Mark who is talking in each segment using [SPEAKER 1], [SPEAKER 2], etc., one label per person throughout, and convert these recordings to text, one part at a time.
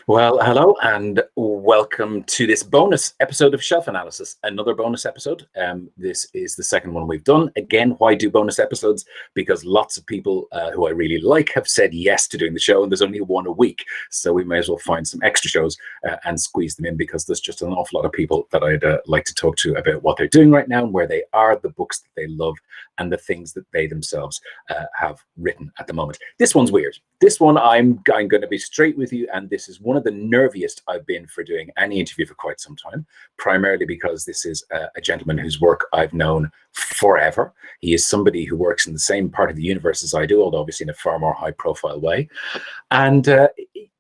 [SPEAKER 1] Well, hello and welcome to this bonus episode of Shelf Analysis, another bonus episode. This is the second one we've done. Again, why do bonus episodes? Because lots of people who I really like have said yes to doing the show, and there's only one a week. So we may as well find some extra shows and squeeze them in, because there's just an awful lot of people that I'd like to talk to about what they're doing right now and where they are, the books that they love, and the things that they themselves have written at the moment. This one's weird. This one, I'm going to be straight with you, and this is one of the nerviest I've been for doing any interview for quite some time, primarily because this is a gentleman whose work I've known forever. He is somebody who works in the same part of the universe as I do, although obviously in a far more high-profile way. And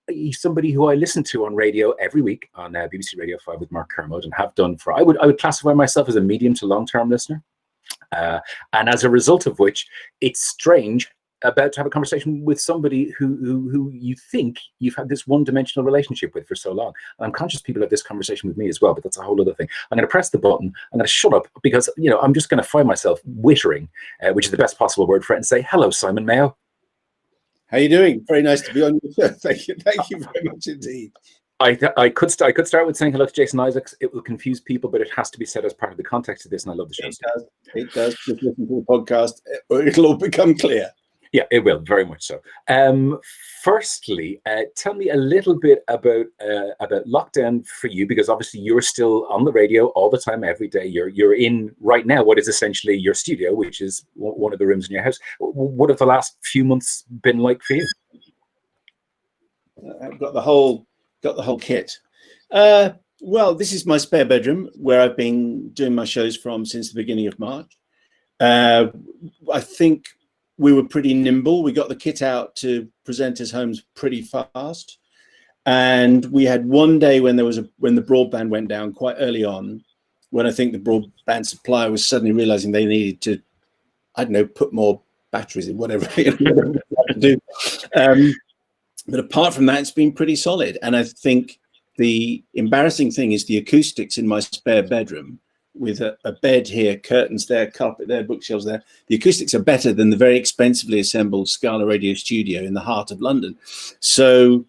[SPEAKER 1] he's somebody who I listen to on radio every week on BBC Radio 5 with Mark Kermode, and have done for, I would classify myself as a medium to long-term listener. And as a result of which, it's strange about to have a conversation with somebody who you think you've had this one-dimensional relationship with for so long. And I'm conscious people have this conversation with me as well, but that's a whole other thing. I'm going to press the button. I'm going to shut up because, I'm just going to find myself wittering, which is the best possible word for it, and say, hello, Simon Mayo.
[SPEAKER 2] How are you doing? Very nice to be on your show. Thank you very much indeed.
[SPEAKER 1] I could start with saying hello to Jason Isaacs. It will confuse people, but it has to be said as part of the context of this, and I love the show.
[SPEAKER 2] It does. Just listen to the podcast, it'll all become clear.
[SPEAKER 1] Yeah, it will, very much so. Firstly, tell me a little bit about lockdown for you, because obviously you're still on the radio all the time, every day. You're in right now what is essentially your studio, which is one of the rooms in your house. What have the last few months been like for you?
[SPEAKER 2] I've got the whole kit. Well, this is my spare bedroom where I've been doing my shows from since the beginning of March. I think we were pretty nimble. We got the kit out to presenters' homes pretty fast. And we had one day when the broadband went down quite early on, when I think the broadband supplier was suddenly realizing they needed to, I don't know, put more batteries in, whatever they had to do. But apart from that, it's been pretty solid. And I think the embarrassing thing is the acoustics in my spare bedroom, with a bed here, curtains there, carpet there, bookshelves there. The acoustics are better than the very expensively assembled Scala Radio studio in the heart of London. So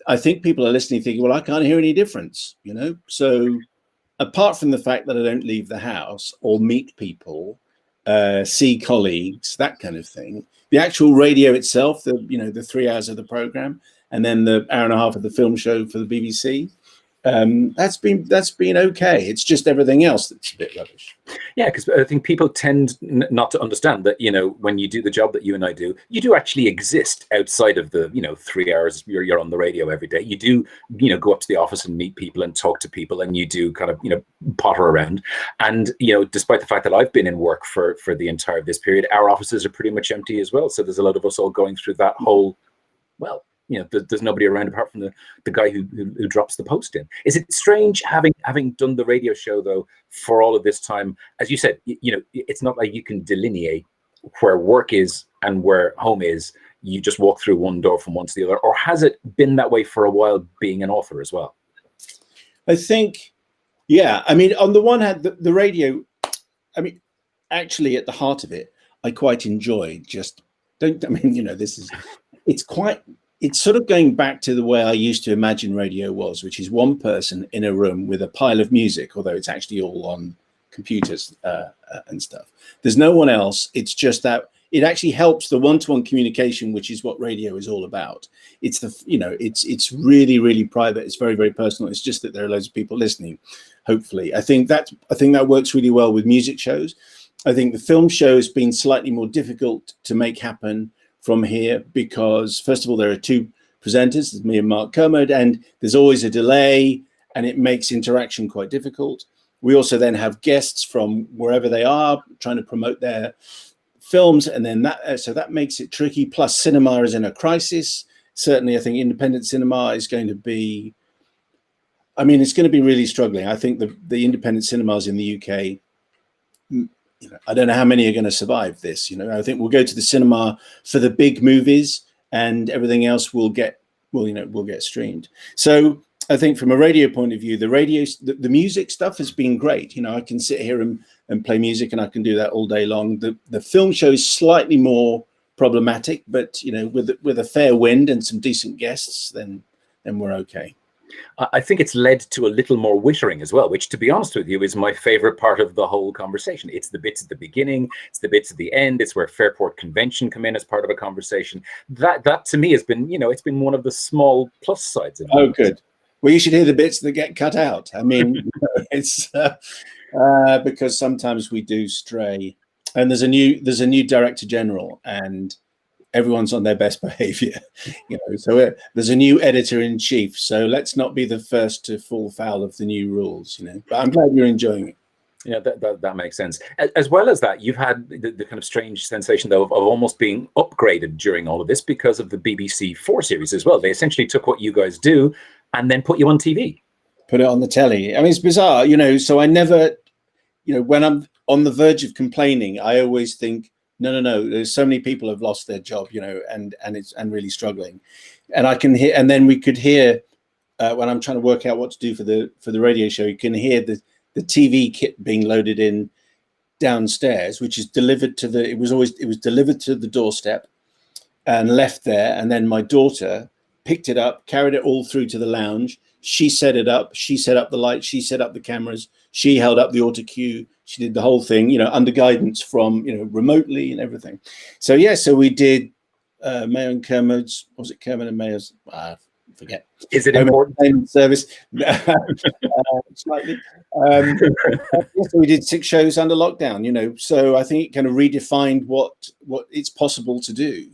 [SPEAKER 2] I think people are listening thinking, well, I can't hear any difference, So apart from the fact that I don't leave the house or meet people, see colleagues, that kind of thing, the actual radio itself, the 3 hours of the program, and then the hour and a half of the film show for the BBC, that's been okay. It's just everything else that's a bit rubbish.
[SPEAKER 1] Yeah, because I think people tend not to understand that, when you do the job that you and I do, you do actually exist outside of the, 3 hours you're on the radio every day. You do, go up to the office and meet people and talk to people, and you do kind of, potter around. And, despite the fact that I've been in work for the entire of this period, our offices are pretty much empty as well. So there's a lot of us all going through that whole, well, there's nobody around apart from the guy who drops the post in. Is it strange having done the radio show, though, for all of this time? As you said, it's not like you can delineate where work is and where home is. You just walk through one door from one to the other. Or has it been that way for a while, being an author as well?
[SPEAKER 2] I think, yeah. I mean, on the one hand, the radio, actually at the heart of it, I quite enjoy it's sort of going back to the way I used to imagine radio was, which is one person in a room with a pile of music, although it's actually all on computers and stuff. There's no one else. It's just that it actually helps the one-to-one communication, which is what radio is all about. It's it's really, really private. It's very, very personal. It's just that there are loads of people listening. Hopefully, I think that works really well with music shows. I think the film show has been slightly more difficult to make happen from here, because first of all, there are two presenters, there's me and Mark Kermode, and there's always a delay, and it makes interaction quite difficult. We also then have guests from wherever they are trying to promote their films, and then that makes it tricky. Plus, cinema is in a crisis. Certainly, I think independent cinema is going to be, it's going to be really struggling. I think the independent cinemas in the UK, I don't know how many are going to survive this. I think we'll go to the cinema for the big movies, and everything else will get streamed. So I think from a radio point of view, the music stuff has been great. I can sit here and play music, and I can do that all day long. The film show is slightly more problematic, but with a fair wind and some decent guests, then then we're okay.
[SPEAKER 1] I think it's led to a little more wittering as well, which, to be honest with you, is my favorite part of the whole conversation. It's the bits at the beginning, it's the bits at the end, it's where Fairport Convention come in as part of a conversation. That to me has been, it's been one of the small plus sides of it.
[SPEAKER 2] Oh, good. Well, you should hear the bits that get cut out. I mean, it's because sometimes we do stray. And there's a new director general, and everyone's on their best behavior, so there's a new editor in chief, so let's not be the first to fall foul of the new rules, but I'm glad you're enjoying it.
[SPEAKER 1] Yeah, that makes sense. As well as that, you've had the kind of strange sensation, though, of almost being upgraded during all of this because of the BBC 4 series as well. They essentially took what you guys do and then put you on TV.
[SPEAKER 2] Put it on the telly. I mean, it's bizarre, so I never, when I'm on the verge of complaining, I always think, no, there's so many people have lost their job, and really struggling. And I can hear, and then we could hear when I'm trying to work out what to do for the radio show, you can hear the TV kit being loaded in downstairs, which is delivered to it was delivered to the doorstep and left there. And then my daughter picked it up, carried it all through to the lounge. She set it up. She set up the lights. She set up the cameras. She held up the auto cue. She did the whole thing, under guidance from, remotely and everything. So we did Mayo and Kermod's. Was it Kermod and Mayo's? I forget.
[SPEAKER 1] Is it important?
[SPEAKER 2] Service slightly. So we did 6 shows under lockdown. So I think it kind of redefined what it's possible to do.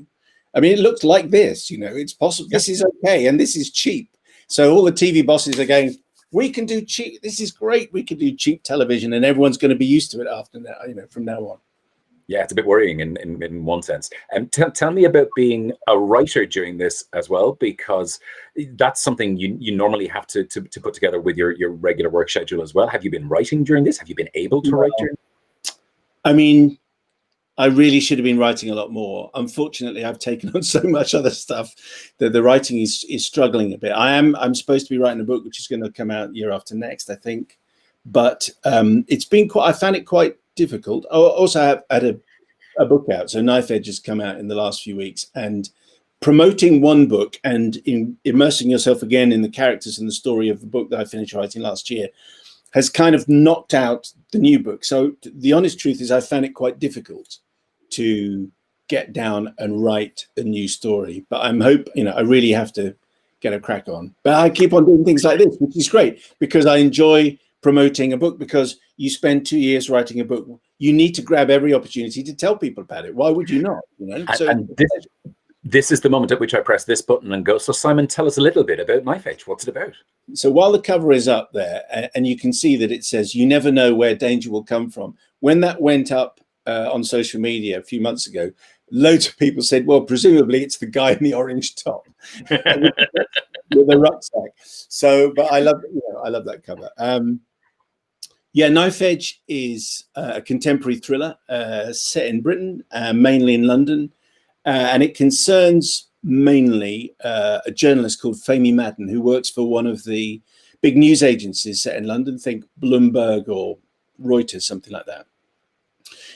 [SPEAKER 2] I mean, it looked like this. It's possible. This is okay, and this is cheap. So all the TV bosses are going, we can do cheap. This is great. We can do cheap television, and everyone's going to be used to it after now, from now on.
[SPEAKER 1] Yeah, it's a bit worrying in one sense. And tell me about being a writer during this as well, because that's something you normally have to put together with your regular work schedule as well. Have you been writing during this? Have you been able to write during? I
[SPEAKER 2] mean, I really should have been writing a lot more. Unfortunately, I've taken on so much other stuff that the writing is struggling a bit. I'm supposed to be writing a book which is going to come out year after next, I think. But it's been I found it quite difficult. I also had a book out. So Knife Edge has come out in the last few weeks, and promoting one book and immersing yourself again in the characters and the story of the book that I finished writing last year has kind of knocked out the new book. So the honest truth is I found it quite difficult to get down and write a new story. But I really have to get a crack on. But I keep on doing things like this, which is great because I enjoy promoting a book, because you spend 2 years writing a book. You need to grab every opportunity to tell people about it. Why would you not?
[SPEAKER 1] And this is the moment at which I press this button and go, so Simon, tell us a little bit about Knife Edge. What's it about?
[SPEAKER 2] So while the cover is up there, and you can see that it says, you never know where danger will come from. When that went up on social media a few months ago, loads of people said, well, presumably it's the guy in the orange top with a rucksack. So, but I love that cover. Knife Edge is a contemporary thriller set in Britain, mainly in London. And it concerns mainly a journalist called Femi Madden, who works for one of the big news agencies set in London, think Bloomberg or Reuters, something like that.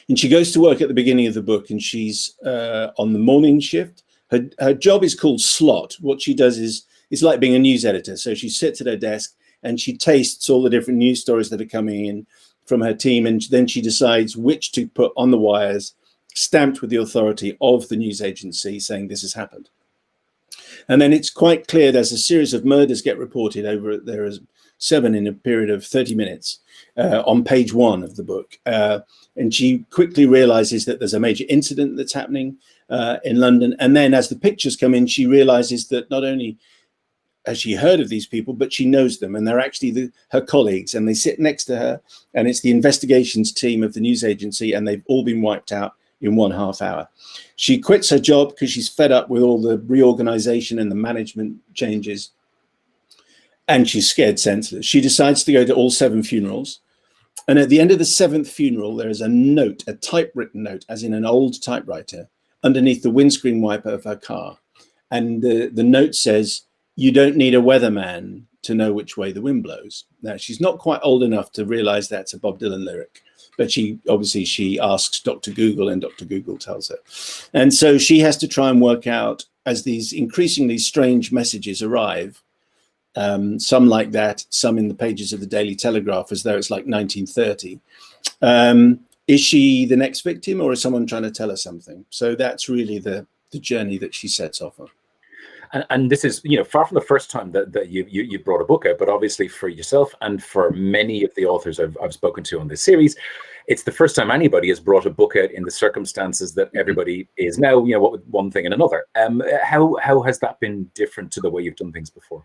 [SPEAKER 2] And she goes to work at the beginning of the book, and she's on the morning shift. Her job is called slot. What she does is like being a news editor. So she sits at her desk and she tastes all the different news stories that are coming in from her team. And then she decides which to put on the wires, stamped with the authority of the news agency saying this has happened. And then it's quite clear there's a series of murders get reported over, there are 7 in a period of 30 minutes on page 1 of the book. And she quickly realizes that there's a major incident that's happening in London. And then as the pictures come in, she realizes that not only has she heard of these people, but she knows them, and they're actually her colleagues, and they sit next to her, and it's the investigations team of the news agency, and they've all been wiped out in 1.5 hour. She quits her job because she's fed up with all the reorganization and the management changes, and she's scared senseless. She decides to go to all 7 funerals, and at the end of the 7th funeral, there is a note, a typewritten note, as in an old typewriter, underneath the windscreen wiper of her car. And the note says, "You don't need a weatherman to know which way the wind blows." Now, she's not quite old enough to realize that's a Bob Dylan lyric, but she asks Dr. Google, and Dr. Google tells her. And so she has to try and work out, as these increasingly strange messages arrive, some like that, some in the pages of the Daily Telegraph as though it's like 1930. Is she the next victim, or is someone trying to tell her something? So that's really the journey that she sets off on.
[SPEAKER 1] And this is, far from the first time that you brought a book out, but obviously for yourself and for many of the authors I've spoken to on this series, it's the first time anybody has brought a book out in the circumstances that everybody is now, what with one thing and another. How has that been different to the way you've done things before?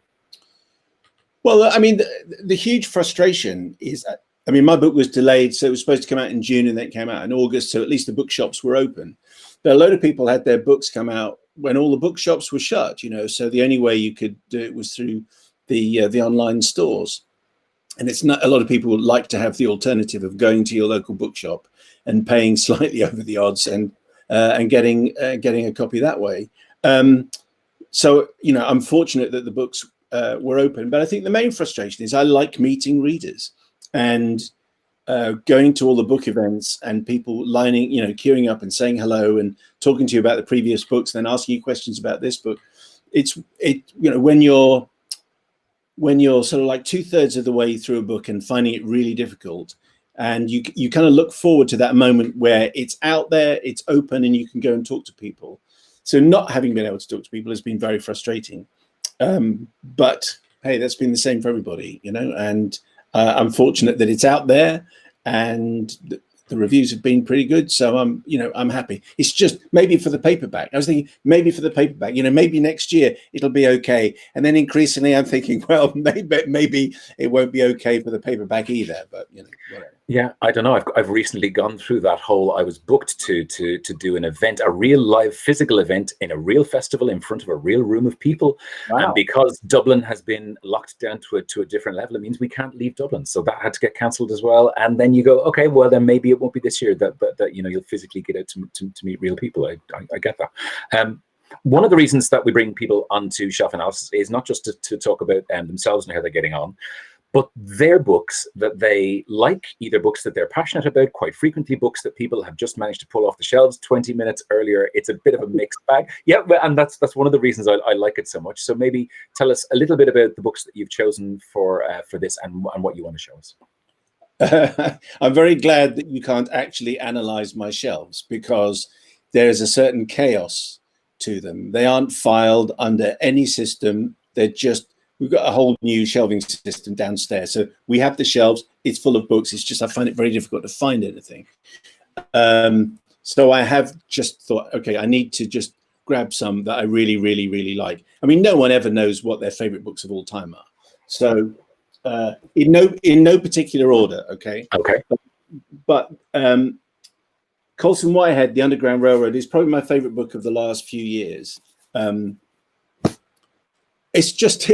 [SPEAKER 2] Well, I mean, the huge frustration is, my book was delayed, so it was supposed to come out in June and then it came out in August, so at least the bookshops were open. But a load of people had their books come out when all the bookshops were shut, so the only way you could do it was through the online stores. And it's not, a lot of people would like to have the alternative of going to your local bookshop and paying slightly over the odds and getting a copy that way. So, I'm fortunate that the books were open, but I think the main frustration is I like meeting readers and going to all the book events and people lining, queuing up and saying hello and talking to you about the previous books, then asking you questions about this book. When you're sort of like 2/3 of the way through a book and finding it really difficult, and you kind of look forward to that moment where it's out there, it's open, and you can go and talk to people. So not having been able to talk to people has been very frustrating. But hey, that's been the same for everybody, and I'm fortunate that it's out there and the reviews have been pretty good. So I'm happy. It's just maybe for the paperback. I was thinking maybe for the paperback, maybe next year it'll be okay. And then increasingly I'm thinking, well, maybe it won't be okay for the paperback either, but whatever.
[SPEAKER 1] Yeah, I don't know. I've recently gone through that whole. I was booked to do an event, a real live physical event in a real festival in front of a real room of people. Wow. And because Dublin has been locked down to a different level, it means we can't leave Dublin. So that had to get cancelled as well. And then you go, okay, well then maybe it won't be this year that you'll physically get out to meet real people. I get that. One of the reasons that we bring people onto Shelf Analysis is not just to talk about themselves and how they're getting on, but their books that they like, either books that they're passionate about, quite frequently books that people have just managed to pull off the shelves 20 minutes earlier. It's a bit of a mixed bag. Yeah, and that's one of the reasons I like it so much. So maybe tell us a little bit about the books that you've chosen for this and what you want to show us.
[SPEAKER 2] I'm very glad that you can't actually analyze my shelves, because there's a certain chaos to them. They aren't filed under any system. They're just, we've got a whole new shelving system downstairs. So we have the shelves, it's full of books. It's just, I find it very difficult to find anything. So I have just thought, okay, I need to just grab some that I really, really, really like. I mean, no one ever knows what their favorite books of all time are. So in no particular order, okay?
[SPEAKER 1] Okay.
[SPEAKER 2] But Colson Whitehead, The Underground Railroad, is probably my favorite book of the last few years. It's just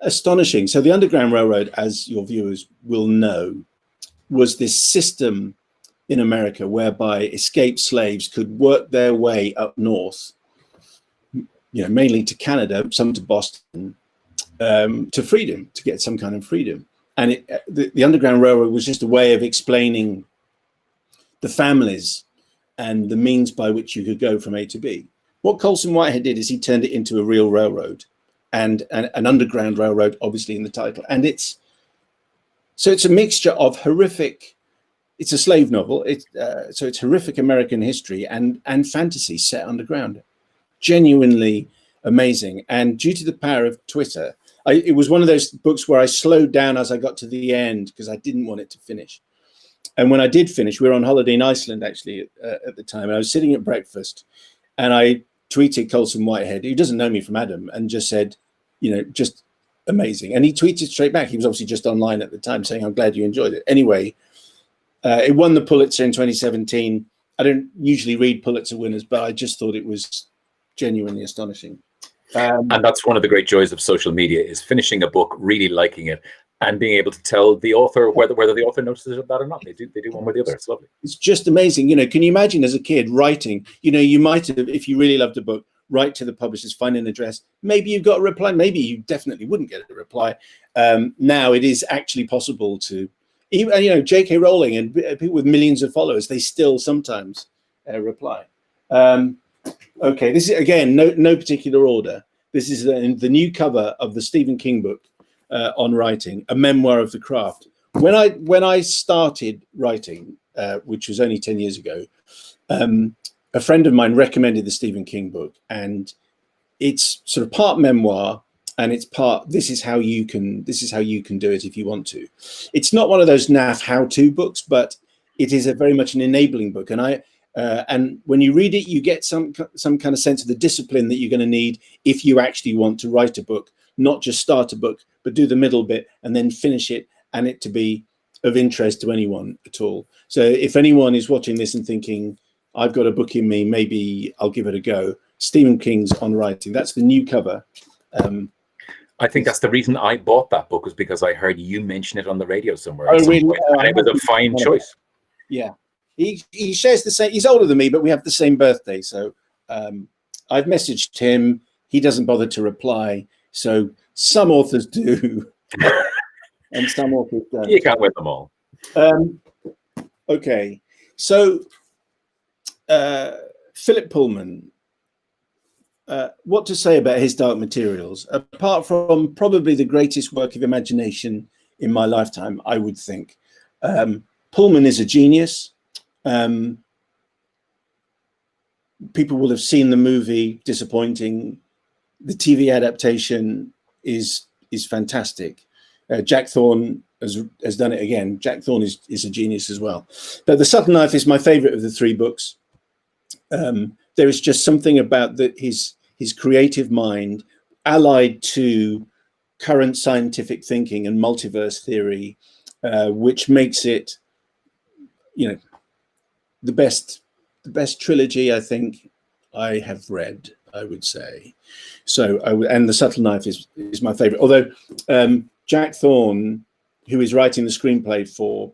[SPEAKER 2] astonishing. So the Underground Railroad, as your viewers will know, was this system in America whereby escaped slaves could work their way up north, mainly to Canada, some to Boston, to freedom, to get some kind of freedom. And the Underground Railroad was just a way of explaining the families and the means by which you could go from A to B. What Colson Whitehead did is he turned it into a real railroad, and an underground railroad, obviously in the title. And it's a mixture of horrific. It's a slave novel. So it's horrific American history and fantasy set underground. Genuinely amazing. And due to the power of Twitter, it was one of those books where I slowed down as I got to the end because I didn't want it to finish. And when I did finish, we were on holiday in Iceland actually at the time. And I was sitting at breakfast, and I tweeted Colson Whitehead, who doesn't know me from Adam, and just said, just amazing. And he tweeted straight back. He was obviously just online at the time saying, I'm glad you enjoyed it. Anyway, it won the Pulitzer in 2017. I don't usually read Pulitzer winners, but I just thought it was genuinely astonishing.
[SPEAKER 1] And that's one of the great joys of social media, is finishing a book, really liking it, and being able to tell the author whether the author notices that or not. They do one or the other. It's lovely. It's
[SPEAKER 2] just amazing. Can you imagine as a kid writing, you might have, if you really loved a book, write to the publishers, find an address. Maybe you got a reply. Maybe you definitely wouldn't get a reply. Now it is actually possible to, even, J.K. Rowling and people with millions of followers, they still sometimes reply. Okay, this is, again, no particular order. This is the new cover of the Stephen King book on writing, A Memoir of the Craft. When I started writing, which was only 10 years ago, a friend of mine recommended the Stephen King book, and it's sort of part memoir and it's part, this is how you can do it if you want to. It's not one of those naff how-to books, but it is a very much an enabling book. And when you read it, you get some kind of sense of the discipline that you're going to need if you actually want to write a book, not just start a book, but do the middle bit and then finish it, and it to be of interest to anyone at all. So if anyone is watching this and thinking, I've got a book in me, maybe I'll give it a go, Stephen King's On Writing. That's the new cover.
[SPEAKER 1] I think that's the reason I bought that book, was because I heard you mention it on the radio somewhere.
[SPEAKER 2] Oh, really?
[SPEAKER 1] And it was a fine choice.
[SPEAKER 2] Yeah. He shares the same, he's older than me, but we have the same birthday. So I've messaged him. He doesn't bother to reply. So some authors do, and some authors don't.
[SPEAKER 1] You can't win them all.
[SPEAKER 2] Okay. So Philip Pullman, what to say about his Dark Materials, apart from probably the greatest work of imagination in my lifetime, I would think. Pullman is a genius. People will have seen the movie, disappointing. The TV adaptation is fantastic. Jack Thorne has done it again. Jack Thorne is a genius as well. But The Subtle Knife is my favorite of the three books. There is just something about his creative mind, allied to current scientific thinking and multiverse theory, which makes it, the best trilogy I think I have read, I would say. So, and The Subtle Knife is my favorite. Although Jack Thorne, who is writing the screenplay for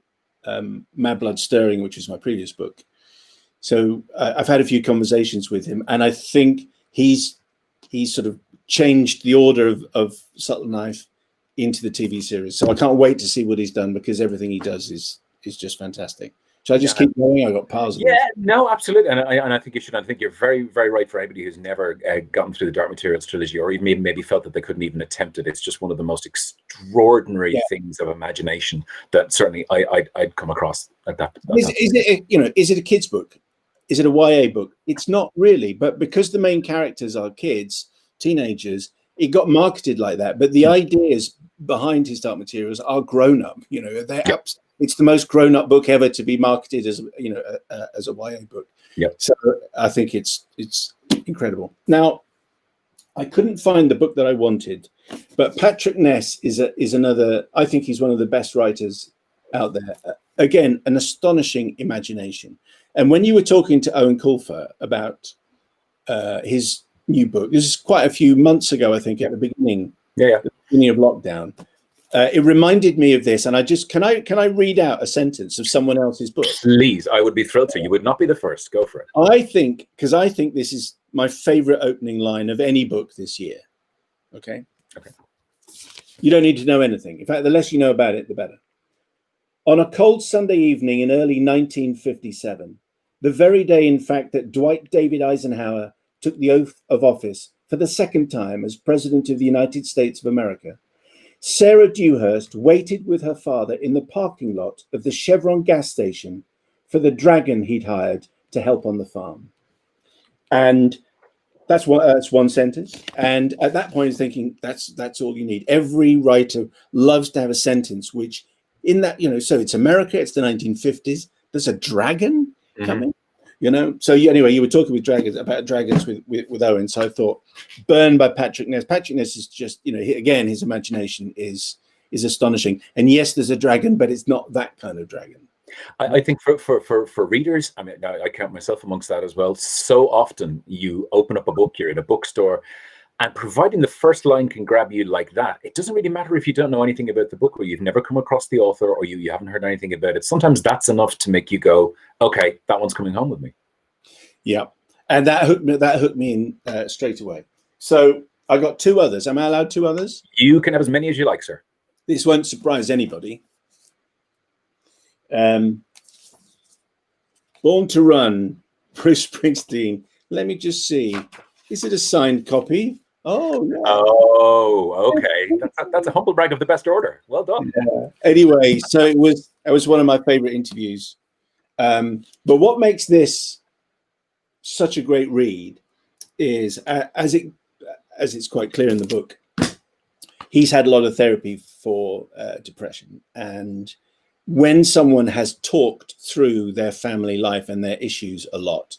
[SPEAKER 2] Mad Blood Stirring, which is my previous book. So I've had a few conversations with him, and I think he's sort of changed the order of Subtle Knife into the TV series. So I can't wait to see what he's done, because everything he does is just fantastic. Should I just keep going? I got piles of them.
[SPEAKER 1] No, absolutely, and I think you should. I think you're very, very right for anybody who's never gotten through the Dark Materials trilogy, or even maybe felt that they couldn't even attempt it. It's just one of the most extraordinary things of imagination that certainly I'd come across at that.
[SPEAKER 2] Is it a kid's book? Is it a YA book? It's not really, but because the main characters are kids, teenagers, it got marketed like that. But the ideas behind his Dark Materials are grown up. It's the most grown up book ever to be marketed as a YA book.
[SPEAKER 1] Yep.
[SPEAKER 2] So I think it's incredible. Now, I couldn't find the book that I wanted, but Patrick Ness is another. I think he's one of the best writers out there. Again, an astonishing imagination. And when you were talking to Owen Colfer about his new book, this is quite a few months ago, I think, at the beginning, the beginning of lockdown. It reminded me of this, and I just can I read out a sentence of someone else's book?
[SPEAKER 1] Please, I would be thrilled to. You would not be the first. Go for it.
[SPEAKER 2] I think this is my favorite opening line of any book this year. Okay. You don't need to know anything. In fact, the less you know about it, the better. On a cold Sunday evening in early 1957, the very day, in fact, that Dwight David Eisenhower took the oath of office for the second time as President of the United States of America, Sarah Dewhurst waited with her father in the parking lot of the Chevron gas station for the dragon he'd hired to help on the farm. And that's one sentence. And at that point, I was thinking, that's all you need. Every writer loves to have a sentence which, in that, so it's America, it's the 1950s. There's a dragon coming. So anyway, you were talking about dragons with Owen. So I thought, Burn by Patrick Ness. Patrick Ness is just, again, his imagination is astonishing. And yes, there's a dragon, but it's not that kind of dragon.
[SPEAKER 1] I think for readers, I mean, I count myself amongst that as well. So often you open up a book, you're in a bookstore, and providing the first line can grab you like that, it doesn't really matter if you don't know anything about the book, or you've never come across the author, or you haven't heard anything about it. Sometimes that's enough to make you go, okay, that one's coming home with me. Yeah.
[SPEAKER 2] And that hooked me in straight away. So I got two others. Am I allowed two others?
[SPEAKER 1] You can have as many as you like, sir.
[SPEAKER 2] This won't surprise anybody. Born to Run, Bruce Springsteen. Let me just see. Is it a signed copy? Oh, yeah.
[SPEAKER 1] Oh, okay. That's a humble brag of the best order. Well done.
[SPEAKER 2] Yeah. Anyway, so it was one of my favorite interviews. But what makes this such a great read is, as it's quite clear in the book, he's had a lot of therapy for depression, and when someone has talked through their family life and their issues a lot,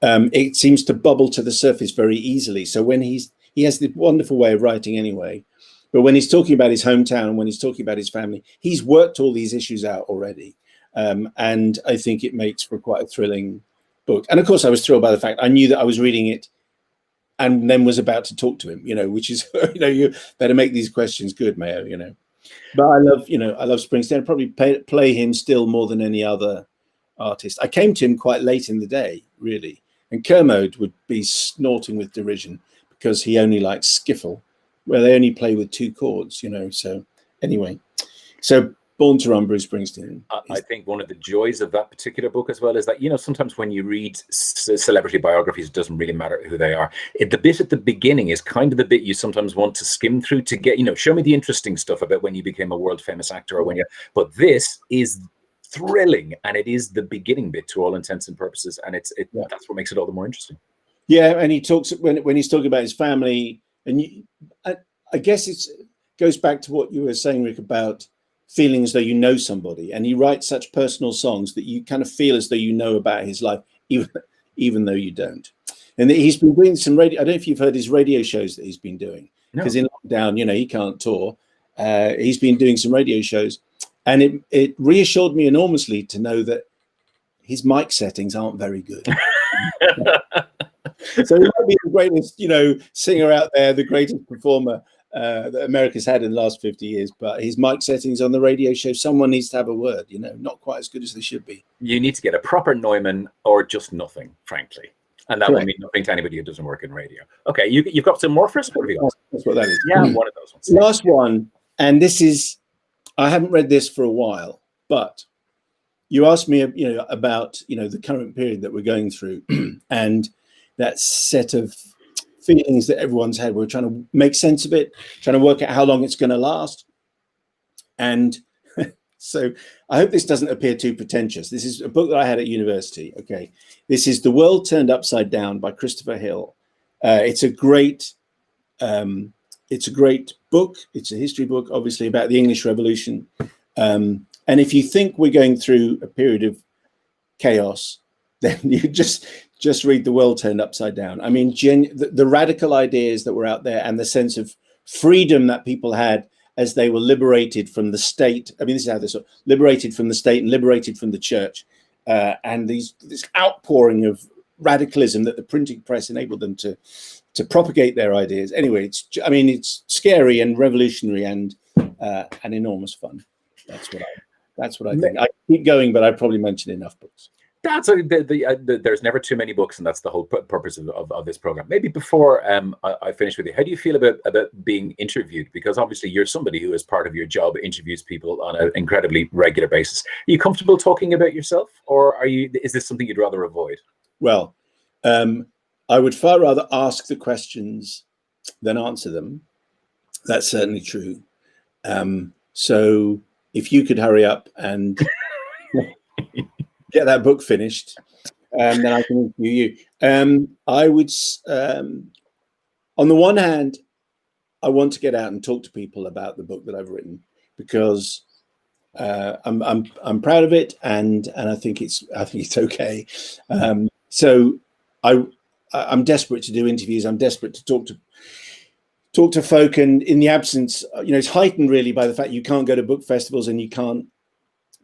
[SPEAKER 2] it seems to bubble to the surface very easily. So when he has this wonderful way of writing anyway, but when he's talking about his hometown, when he's talking about his family, he's worked all these issues out already. And I think it makes for quite a thrilling book. And of course, I was thrilled by the fact I knew that I was reading it and then was about to talk to him, which is, you better make these questions good, Mayo, But I love Springsteen. I'd probably play him still more than any other artist. I came to him quite late in the day, really. And Kermode would be snorting with derision because he only likes skiffle, where they only play with 2 chords, So anyway, so Born to Run, Bruce Springsteen.
[SPEAKER 1] I think one of the joys of that particular book as well is that, sometimes when you read celebrity biographies, it doesn't really matter who they are. The bit at the beginning is kind of the bit you sometimes want to skim through to get, show me the interesting stuff about when you became a world famous actor or but this is thrilling, and it is the beginning bit to all intents and purposes. And that's what makes it all the more interesting. Yeah.
[SPEAKER 2] And he talks when he's talking about his family, and I guess it goes back to what you were saying, Rick, about feeling as though you know somebody, and he writes such personal songs that you kind of feel as though you know about his life, even though you don't. And he's been doing some radio. I don't know if you've heard his radio shows that he's been doing, because in lockdown, he can't tour. He's been doing some radio shows, and it reassured me enormously to know that his mic settings aren't very good. So he might be the greatest, singer out there, the greatest performer that America's had in the last 50 years, but his mic settings on the radio show, someone needs to have a word, not quite as good as they should be.
[SPEAKER 1] You need to get a proper Neumann or just nothing, frankly. And that will mean nothing to anybody who doesn't work in radio. Okay, you've got some more for us? What have you got?
[SPEAKER 2] That's what that is.
[SPEAKER 1] Yeah, one of those ones.
[SPEAKER 2] Last one, and this is, I haven't read this for a while, but you asked me, about, the current period that we're going through and that set of feelings that everyone's had. We're trying to make sense of it, trying to work out how long it's going to last. And so I hope this doesn't appear too pretentious. This is a book that I had at university. Okay. This is The World Turned Upside Down by Christopher Hill. It's a great book. It's a history book, obviously, about the English Revolution. And if you think we're going through a period of chaos, then you just read The World Turned Upside Down. I mean, the radical ideas that were out there and the sense of freedom that people had as they were liberated from the state. I mean, this is how they're sort of liberated from the state and liberated from the church. And this outpouring of radicalism that the printing press enabled them to propagate their ideas. Anyway, it's scary and revolutionary and enormous fun. That's what I think. I keep going, but I've probably mentioned enough books.
[SPEAKER 1] There's never too many books, and that's the whole purpose of this program. Maybe before I finish with you, how do you feel about being interviewed? Because obviously you're somebody who, as part of your job, interviews people on an incredibly regular basis. Are you comfortable talking about yourself, or is this something you'd rather avoid?
[SPEAKER 2] Well, I would far rather ask the questions than answer them. That's certainly true. So if you could hurry up and get that book finished, then I can interview you. I would, on the one hand, I want to get out and talk to people about the book that I've written, because I'm proud of it, and I think it's okay. So I'm desperate to do interviews. I'm desperate to talk to folk, and in the absence, it's heightened really by the fact you can't go to book festivals and you can't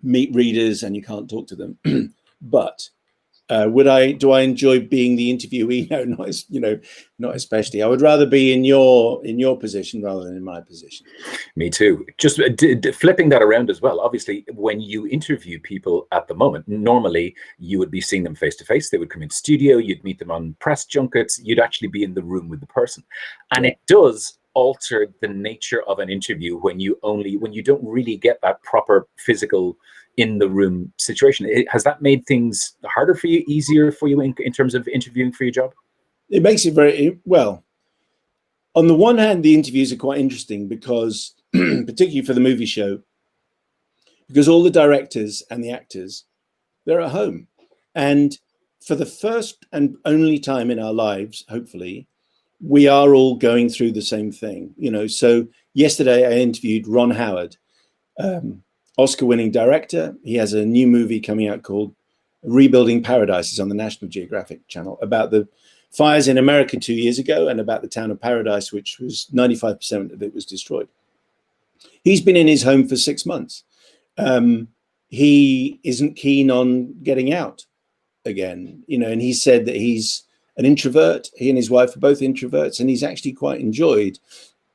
[SPEAKER 2] meet readers and you can't talk to them. But do I enjoy being the interviewee? No, not especially. I would rather be in your position rather than in my position.
[SPEAKER 1] Me too. Just flipping that around as well. Obviously, when you interview people at the moment, normally you would be seeing them face to face. They would come in studio. You'd meet them on press junkets. You'd actually be in the room with the person, and it does alter the nature of an interview when you don't really get that proper physical in the room situation. Has that made things harder for you, easier for you in terms of interviewing for your job?
[SPEAKER 2] It makes it very well. on the one hand, the interviews are quite interesting because, particularly for the movie show, because all the directors and the actors, they're at home. And for the first and only time in our lives, hopefully, we are all going through the same thing. So yesterday I interviewed Ron Howard, Oscar-winning director. He has a new movie coming out called Rebuilding Paradise. It's on the National Geographic Channel, about the fires in America 2 years ago and about the town of Paradise, which was 95% of it was destroyed. He's been in his home for 6 months. He isn't keen on getting out again, and he said that he's an introvert. He and his wife are both introverts, and he's actually quite enjoyed.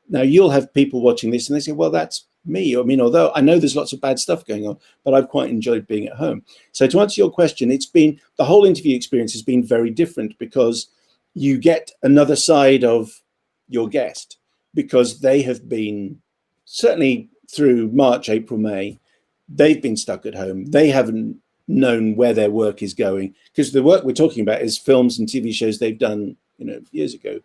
[SPEAKER 2] Now, you'll have people watching this and they say, well, that's me. I mean, although I know there's lots of bad stuff going on, but I've quite enjoyed being at home. So to answer your question, the whole interview experience has been very different because you get another side of your guest, because they have been, certainly through March, April, May, they've been stuck at home. They haven't known where their work is going, because the work we're talking about is films and TV shows they've done, years ago.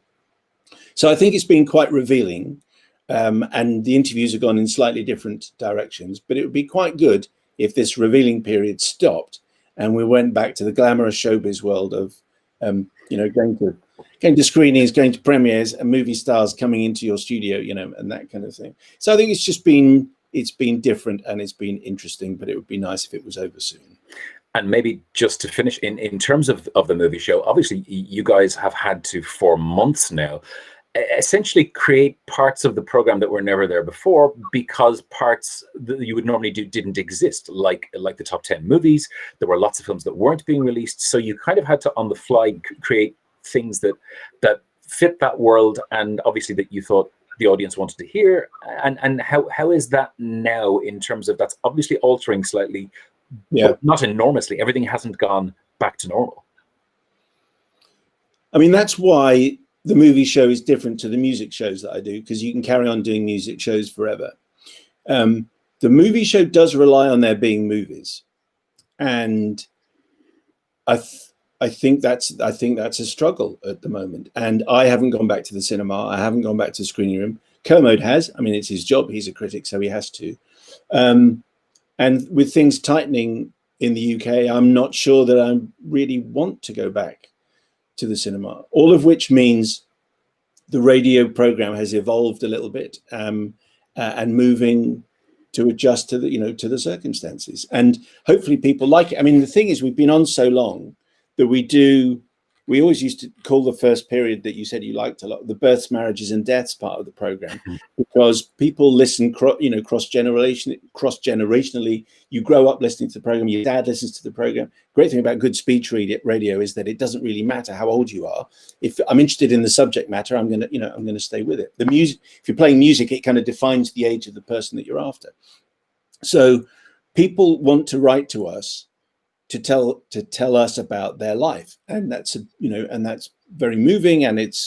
[SPEAKER 2] So I think it's been quite revealing, and the interviews have gone in slightly different directions. But it would be quite good if this revealing period stopped and we went back to the glamorous showbiz world of, going to screenings, going to premieres, and movie stars coming into your studio, and that kind of thing. So I think it's been different and it's been interesting, but it would be nice if it was over soon.
[SPEAKER 1] And maybe just to finish, in terms of the movie show, obviously you guys have had to, for months now, essentially create parts of the program that were never there before, because parts that you would normally do didn't exist, like the top 10 movies. There were lots of films that weren't being released. So you kind of had to, on the fly, create things that fit that world, and obviously that you thought the audience wanted to hear. And how is that now, in terms of, that's obviously altering slightly, but not enormously. Everything hasn't gone back to normal.
[SPEAKER 2] I mean, that's why the movie show is different to the music shows that I do, because you can carry on doing music shows forever. The movie show does rely on there being movies, and I think that's a struggle at the moment. And I haven't gone back to the cinema. I haven't gone back to the screening room. Kermode has. I mean, it's his job. He's a critic, so he has to. And with things tightening in the UK, I'm not sure that I really want to go back to the cinema. All of which means the radio program has evolved a little bit, and moving to adjust to the circumstances. And hopefully people like it. I mean, the thing is, we've been on so long that we always used to call the first period that you said you liked a lot, the births, marriages and deaths part of the program, because people listen, cross-generationally. You grow up listening to the program. Your dad listens to the program. Great thing about good speech radio is that it doesn't really matter how old you are. If I'm interested in the subject matter, I'm going to stay with it. The music, if you're playing music, it kind of defines the age of the person that you're after. So people want to write to us to tell us about their life, and that's that's very moving, and it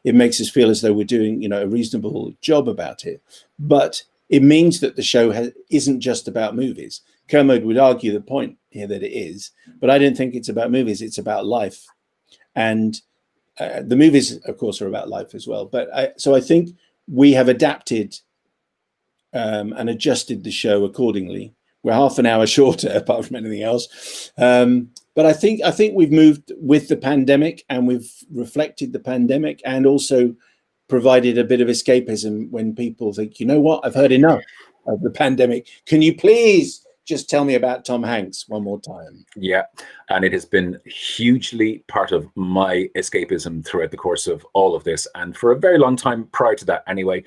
[SPEAKER 2] makes us feel as though we're doing a reasonable job about it. But it means that the show isn't just about movies. Kermode would argue the point here that it is, but I don't think it's about movies. It's about life, and the movies, of course, are about life as well. But so I think we have adapted and adjusted the show accordingly. We're half an hour shorter, apart from anything else. But I think we've moved with the pandemic, and we've reflected the pandemic, and also provided a bit of escapism when people think, you know what, I've heard enough of the pandemic. Can you please just tell me about Tom Hanks one more time?
[SPEAKER 1] Yeah, and it has been hugely part of my escapism throughout the course of all of this, and for a very long time prior to that anyway.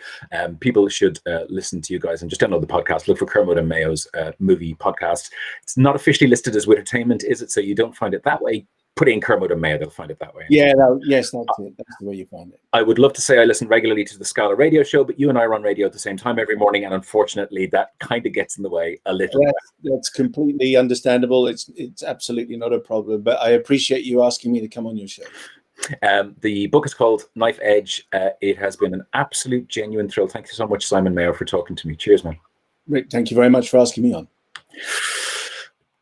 [SPEAKER 1] People should listen to you guys and just download the podcast. Look for Kermode and Mayo's movie podcast. It's not officially listed as Wittertainment, is it? So you don't find it that way. Put in Kermode and Mayo, they'll find it that way.
[SPEAKER 2] Yeah, yes, that's it. That's the way you find it.
[SPEAKER 1] I would love to say I listen regularly to the Scala Radio show, but you and I are on radio at the same time every morning, and unfortunately that kind of gets in the way a little.
[SPEAKER 2] That's completely understandable. It's absolutely not a problem, but I appreciate you asking me to come on your show.
[SPEAKER 1] The book is called Knife Edge. It has been an absolute genuine thrill. Thank you so much, Simon Mayo, for talking to me. Cheers, man.
[SPEAKER 2] Rick, thank you very much for asking me on.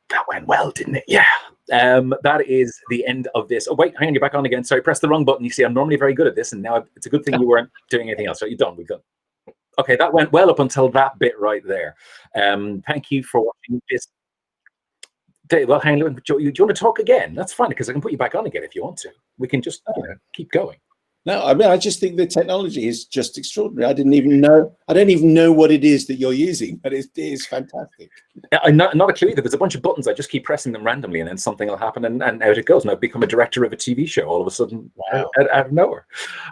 [SPEAKER 1] That went well, didn't it? Yeah. that is the end of this. Oh, wait, hang on, you're back on again. Sorry, press the wrong button. You see, I'm normally very good at this, and now it's a good thing you weren't doing anything else. So you're done. We've done. Okay, that went well up until that bit right there. Thank you for watching this. Well, hang on. Do you want to talk again? That's fine, because I can put you back on again if you want to. We can just keep going.
[SPEAKER 2] No, I mean, I just think the technology is just extraordinary. I don't even know what it is that you're using, but it is fantastic.
[SPEAKER 1] I'm not a clue either. There's a bunch of buttons. I just keep pressing them randomly, and then something will happen, and out it goes. And I've become a director of a TV show all of a sudden.
[SPEAKER 2] Wow.
[SPEAKER 1] Out of nowhere.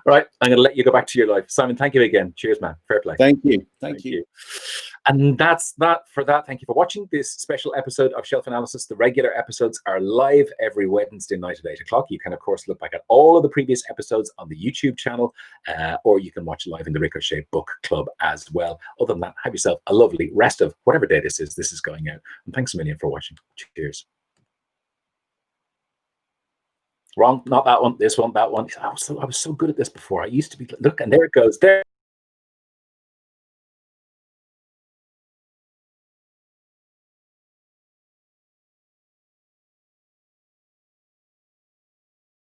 [SPEAKER 1] Right, I'm going to let you go back to your life. Simon, thank you again. Cheers, man. Fair play.
[SPEAKER 2] Thank you. Thank you.
[SPEAKER 1] And that's that for that. Thank you for watching this special episode of Shelf Analysis. The regular episodes are live every Wednesday night at 8 o'clock. You can, of course, look back at all of the previous episodes on the YouTube channel, or you can watch live in the Ricochet Book Club as well. Other than that, have yourself a lovely rest of whatever day this is going out. And thanks a million for watching. Cheers. Wrong, not that one, this one, that one. I was so good at this before. I used to be, look, and there it goes. There.